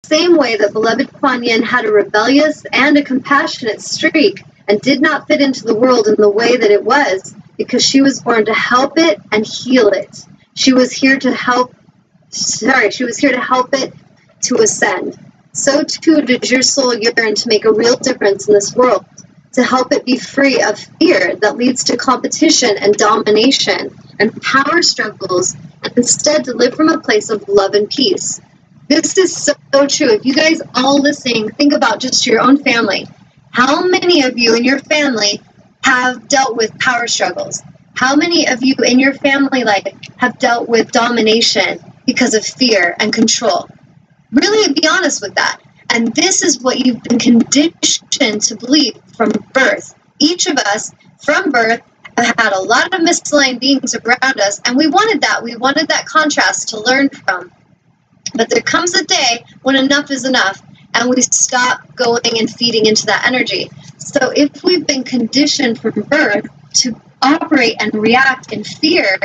same way that beloved Kuan Yin had a rebellious and a compassionate streak and did not fit into the world in the way that it was, because she was born to help it and heal it. She was here to help it to ascend. So too does your soul yearn to make a real difference in this world, to help it be free of fear that leads to competition and domination and power struggles, and instead to live from a place of love and peace. This is so true. If you guys all listening, think about just your own family. How many of you in your family have dealt with power struggles? How many of you in your family life have dealt with domination because of fear and control? Really be honest with that. And this is what you've been conditioned to believe from birth. Each of us from birth have had a lot of misaligned beings around us, and we wanted that. We wanted that contrast to learn from. But there comes a day when enough is enough, and we stop going and feeding into that energy. So if we've been conditioned from birth to operate and react in fear,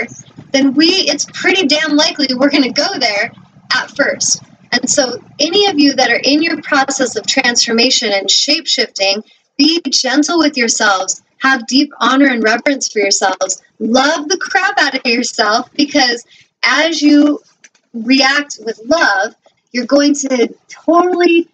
then it's pretty damn likely we're going to go there at first. And so any of you that are in your process of transformation and shape-shifting, be gentle with yourselves. Have deep honor and reverence for yourselves. Love the crap out of yourself, because as you react with love, you're going to totally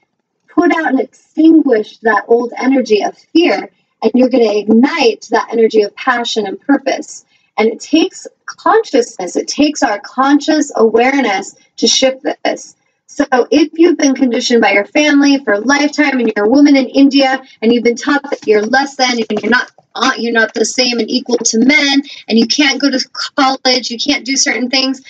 put out and extinguish that old energy of fear, and you're going to ignite that energy of passion and purpose. And it takes consciousness. It takes our conscious awareness to shift this. So if you've been conditioned by your family for a lifetime, and you're a woman in India, and you've been taught that you're less than, and you're not the same and equal to men, and you can't go to college, you can't do certain things,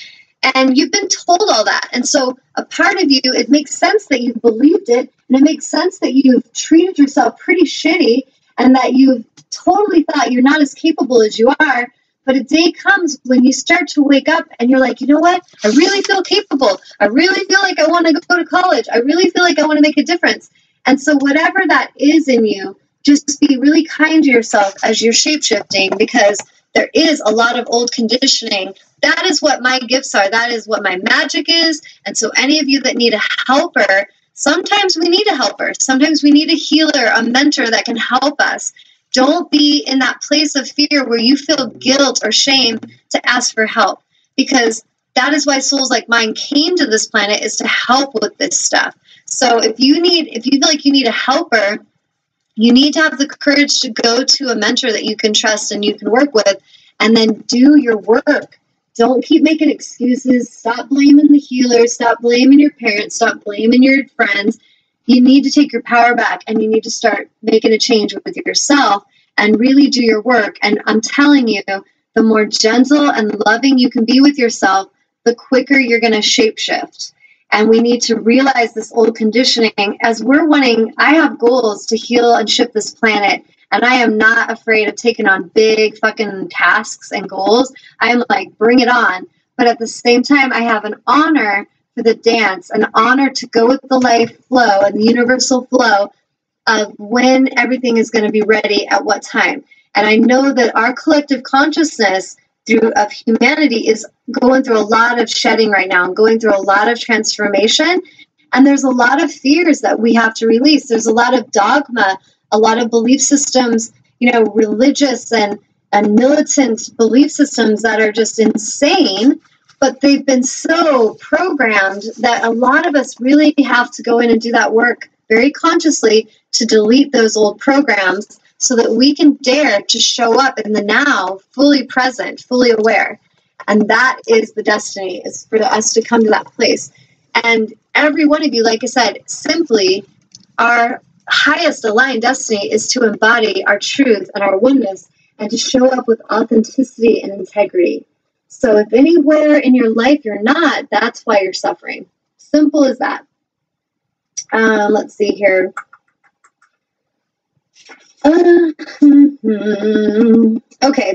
and you've been told all that. And so a part of you, it makes sense that you believed it, and it makes sense that you've treated yourself pretty shitty, and that you've totally thought you're not as capable as you are. But a day comes when you start to wake up and you're like, you know what? I really feel capable. I really feel like I want to go to college. I really feel like I want to make a difference. And so whatever that is in you, just be really kind to yourself as you're shape-shifting, because there is a lot of old conditioning. That is what my gifts are. That is what my magic is. And so any of you that need a helper, sometimes we need a helper. Sometimes we need a healer, a mentor that can help us. Don't be in that place of fear where you feel guilt or shame to ask for help, because that is why souls like mine came to this planet, is to help with this stuff. So if you feel like you need a helper, you need to have the courage to go to a mentor that you can trust and you can work with, and then do your work. Don't keep making excuses. Stop blaming the healer. Stop blaming your parents. Stop blaming your friends. You need to take your power back, and you need to start making a change with yourself and really do your work. And I'm telling you, the more gentle and loving you can be with yourself, the quicker you're going to shapeshift. And we need to realize this old conditioning. As I have goals to heal and shift this planet, and I am not afraid of taking on big fucking tasks and goals. I'm like, bring it on. But at the same time, I have an honor for the dance, an honor to go with the life flow and the universal flow of when everything is going to be ready at what time. And I know that our collective consciousness of humanity is going through a lot of shedding right now, and going through a lot of transformation. And there's a lot of fears that we have to release. There's a lot of dogma, a lot of belief systems, religious and militant belief systems that are just insane. But they've been so programmed that a lot of us really have to go in and do that work very consciously to delete those old programs, so that we can dare to show up in the now, fully present, fully aware. And that is the destiny, is for us to come to that place. And every one of you, like I said, simply our highest aligned destiny is to embody our truth and our oneness, and to show up with authenticity and integrity. So if anywhere in your life you're not, that's why you're suffering. Simple as that. Let's see here. Okay,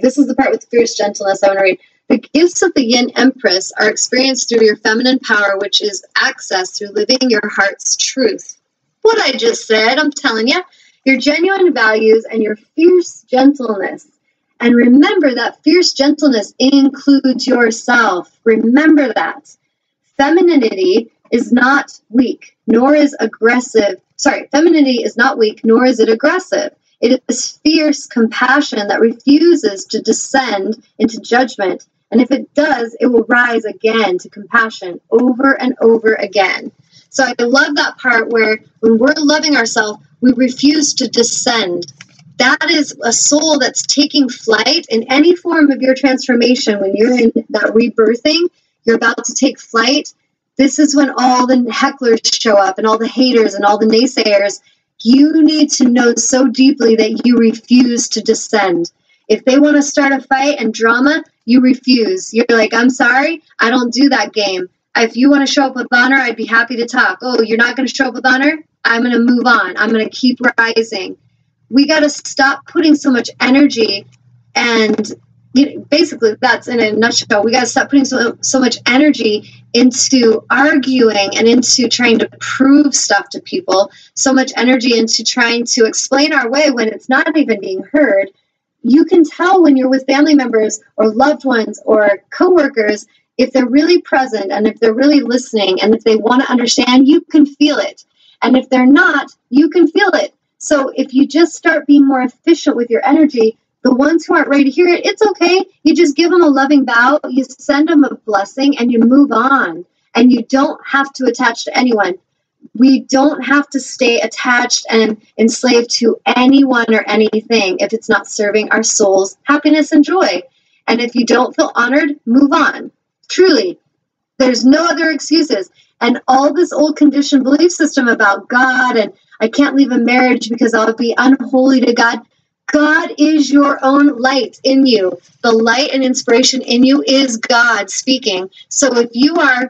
this is the part with fierce gentleness I want to read. The gifts of the Yin Empress are experienced through your feminine power, which is accessed through living your heart's truth. What I just said, I'm telling you. Your genuine values and your fierce gentleness. And remember that fierce gentleness includes yourself. Remember that. Femininity is not weak. nor is aggressive. Sorry, femininity is not weak, nor is it aggressive. It is fierce compassion that refuses to descend into judgment. And if it does, it will rise again to compassion over and over again. So I love that part where when we're loving ourselves, we refuse to descend. That is a soul that's taking flight in any form of your transformation. When you're in that rebirthing, you're about to take flight. This is when all the hecklers show up and all the haters and all the naysayers. You need to know so deeply that you refuse to descend. If they want to start a fight and drama, you refuse. You're like, I'm sorry, I don't do that game. If you want to show up with honor, I'd be happy to talk. Oh, you're not going to show up with honor? I'm going to move on. I'm going to keep rising. We got to stop putting so much energy, and basically that's in a nutshell. We got to stop putting so much energy into arguing and into trying to prove stuff to people, so much energy into trying to explain our way when it's not even being heard. You can tell when you're with family members or loved ones or coworkers if they're really present and if they're really listening and if they want to understand. You can feel it. And if they're not, you can feel it. So if you just start being more efficient with your energy, the ones who aren't ready to hear it, it's okay. You just give them a loving bow, you send them a blessing, and you move on. And you don't have to attach to anyone. We don't have to stay attached and enslaved to anyone or anything if it's not serving our soul's happiness and joy. And if you don't feel honored, move on. Truly, there's no other excuses. And all this old conditioned belief system about God and I can't leave a marriage because I'll be unholy to God. God is your own light in you. The light and inspiration in you is God speaking. So if you are,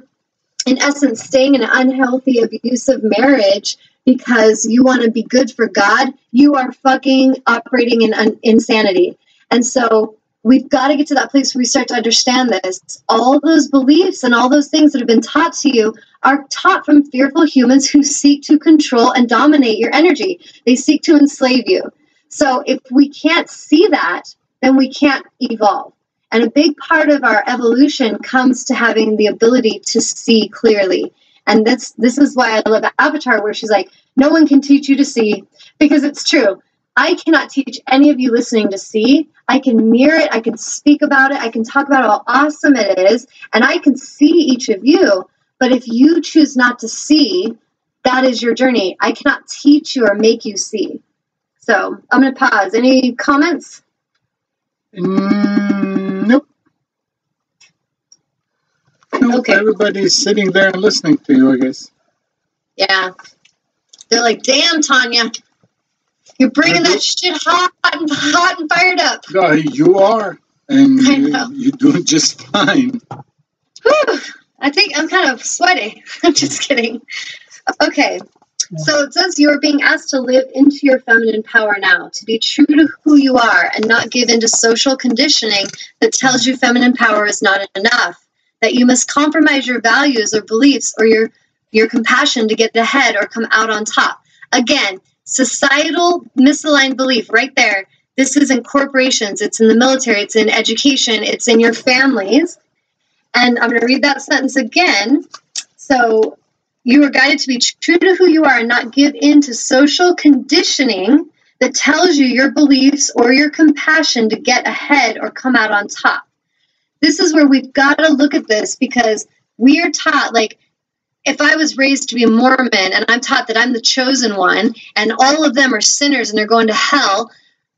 in essence, staying in an unhealthy, abusive marriage because you want to be good for God, you are fucking operating in insanity. And so we've got to get to that place where we start to understand this. All those beliefs and all those things that have been taught to you are taught from fearful humans who seek to control and dominate your energy. They seek to enslave you. So if we can't see that, then we can't evolve. And a big part of our evolution comes to having the ability to see clearly. And this is why I love Avatar, where she's like, no one can teach you to see, because it's true. I cannot teach any of you listening to see. I can mirror it. I can speak about it. I can talk about how awesome it is. And I can see each of you. But if you choose not to see, that is your journey. I cannot teach you or make you see. So I'm going to pause. Any comments? Nope. Okay. Everybody's sitting there and listening to you, I guess. Yeah. They're like, damn, Tanya. You're bringing that shit hot and fired up. You are. And you're doing just fine. Whew. I think I'm kind of sweaty. I'm just kidding. Okay. So it says you are being asked to live into your feminine power now, to be true to who you are and not give in to social conditioning that tells you feminine power is not enough, that you must compromise your values or beliefs or your compassion to get ahead or come out on top. Again, societal misaligned belief right there. This is in corporations, it's in the military, it's in education, it's in your families. And I'm going to read that sentence again. So you are guided to be true to who you are and not give in to social conditioning that tells you your beliefs or your compassion to get ahead or come out on top. This is where we've got to look at this, because we are taught, like, if I was raised to be a Mormon and I'm taught that I'm the chosen one and all of them are sinners and they're going to hell,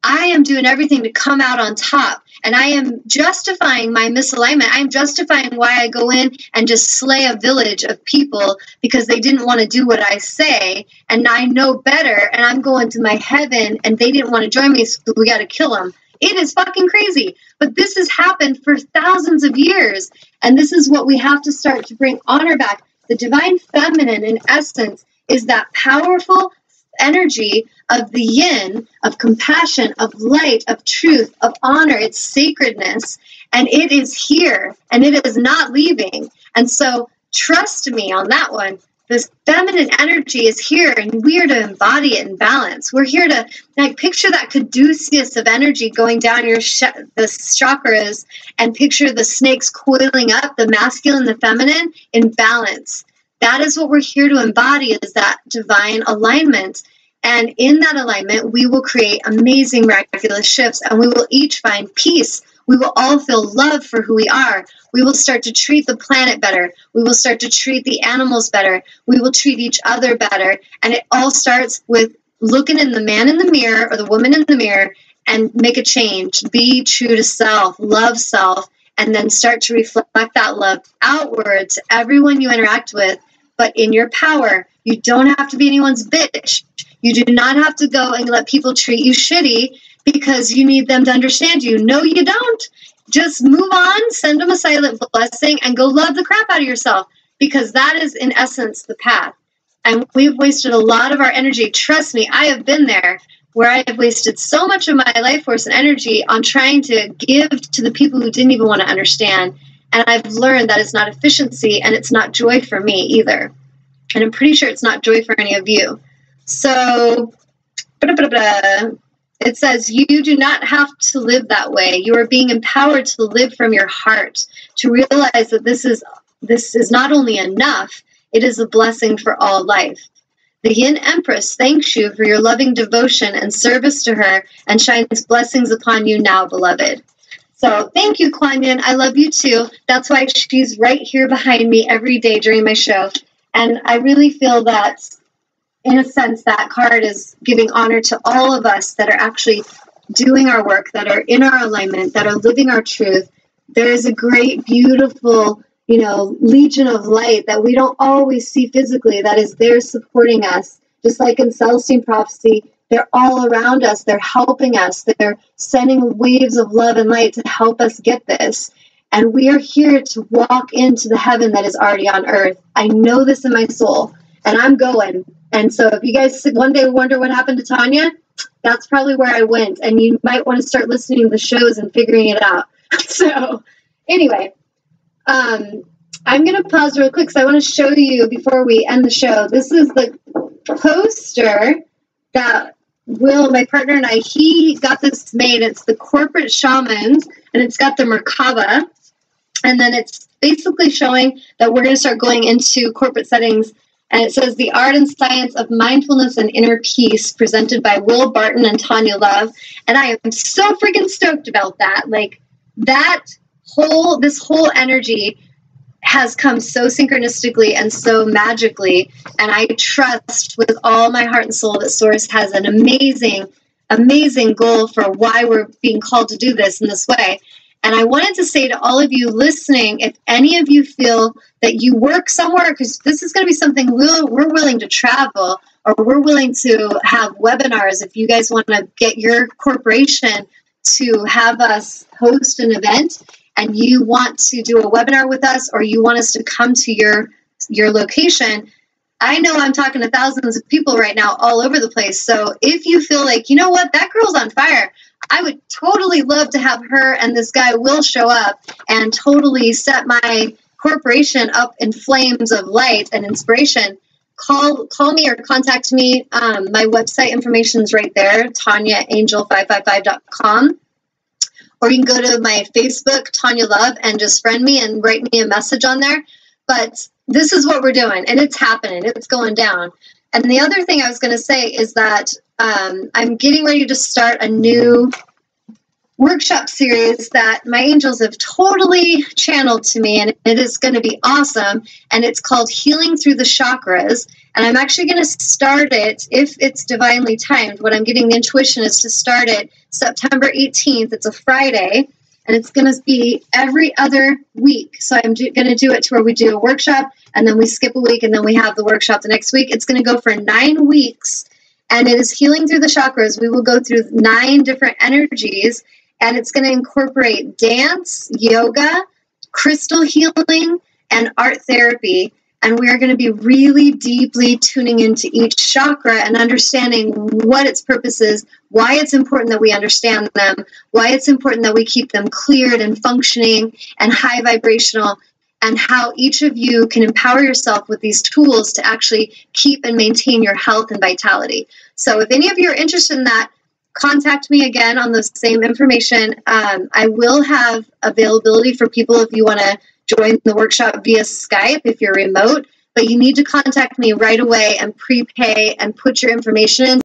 I am doing everything to come out on top. And I am justifying my misalignment. I am justifying why I go in and just slay a village of people because they didn't want to do what I say. And I know better. And I'm going to my heaven and they didn't want to join me. So we got to kill them. It is fucking crazy. But this has happened for thousands of years. And this is what we have to start to bring honor back. The divine feminine, in essence, is that powerful energy of the yin, of compassion, of light, of truth, of honor, its sacredness, and it is here, and it is not leaving. And so trust me on that one. This feminine energy is here, and we are to embody it in balance. We're here to, like, picture that caduceus of energy going down your the chakras, and picture the snakes coiling up, the masculine, the feminine, in balance. That is what we're here to embody, is that divine alignment. And in that alignment, we will create amazing, miraculous shifts, and we will each find peace. We will all feel love for who we are. We will start to treat the planet better. We will start to treat the animals better. We will treat each other better. And it all starts with looking in the man in the mirror or the woman in the mirror and make a change. Be true to self, love self, and then start to reflect that love outward to everyone you interact with, but in your power. You don't have to be anyone's bitch. You do not have to go and let people treat you shitty because you need them to understand you. No, you don't. Just move on, send them a silent blessing, and go love the crap out of yourself, because that is, in essence, the path. And we've wasted a lot of our energy. Trust me, I have been there, where I have wasted so much of my life force and energy on trying to give to the people who didn't even want to understand. And I've learned that is not efficiency, and it's not joy for me either. And I'm pretty sure it's not joy for any of you. So, it says, you do not have to live that way. You are being empowered to live from your heart, to realize that this is not only enough, it is a blessing for all life. The Yin Empress thanks you for your loving devotion and service to her, and shines blessings upon you now, beloved. So thank you, Kuan Yin. I love you too. That's why she's right here behind me every day during my show. And I really feel that, in a sense, that card is giving honor to all of us that are actually doing our work, that are in our alignment, that are living our truth. There is a great, beautiful, legion of light that we don't always see physically that is there supporting us. Just like in Celestine Prophecy, they're all around us. They're helping us. They're sending waves of love and light to help us get this. And we are here to walk into the heaven that is already on earth. I know this in my soul, and I'm going. And so if you guys one day wonder what happened to Tanya, that's probably where I went. And you might want to start listening to the shows and figuring it out. So anyway, I'm going to pause real quick because I want to show you before we end the show. This is the poster that Will, my partner, and he got this made. It's the Corporate Shamans, and it's got the Merkaba. And then it's basically showing that we're going to start going into corporate settings. And it says, The Art and Science of Mindfulness and Inner Peace, presented by Will Barton and Tanya Love. And I am so freaking stoked about that. Like, this whole energy has come so synchronistically and so magically. And I trust with all my heart and soul that Source has an amazing, amazing goal for why we're being called to do this in this way. And I wanted to say to all of you listening, if any of you feel that you work somewhere, because this is going to be something we're willing to travel, or we're willing to have webinars. If you guys want to get your corporation to have us host an event, and you want to do a webinar with us, or you want us to come to your location, I know I'm talking to thousands of people right now all over the place. So if you feel like, you know what, that girl's on fire, I would totally love to have her and this guy Will show up and totally set my corporation up in flames of light and inspiration. Call me or contact me. My website information is right there, TanyaAngel555.com. Or you can go to my Facebook, Tanya Love, and just friend me and write me a message on there. But this is what we're doing, and it's happening. It's going down. And the other thing I was going to say is that I'm getting ready to start a new workshop series that my angels have totally channeled to me, and it is going to be awesome. And it's called Healing Through the Chakras. And I'm actually going to start it, if it's divinely timed. What I'm getting the intuition is to start it September 18th. It's a Friday, and it's going to be every other week. So I'm going to do it to where we do a workshop, and then we skip a week, and then we have the workshop the next week. It's going to go for 9 weeks, and it is Healing Through the Chakras. We will go through 9 different energies, and it's going to incorporate dance, yoga, crystal healing, and art therapy. And we are going to be really deeply tuning into each chakra and understanding what its purpose is, why it's important that we understand them, why it's important that we keep them cleared and functioning and high vibrational, and how each of you can empower yourself with these tools to actually keep and maintain your health and vitality. So if any of you are interested in that, contact me again on the same information. I will have availability for people if you want to join the workshop via Skype if you're remote. but you need to contact me right away and prepay and put your information in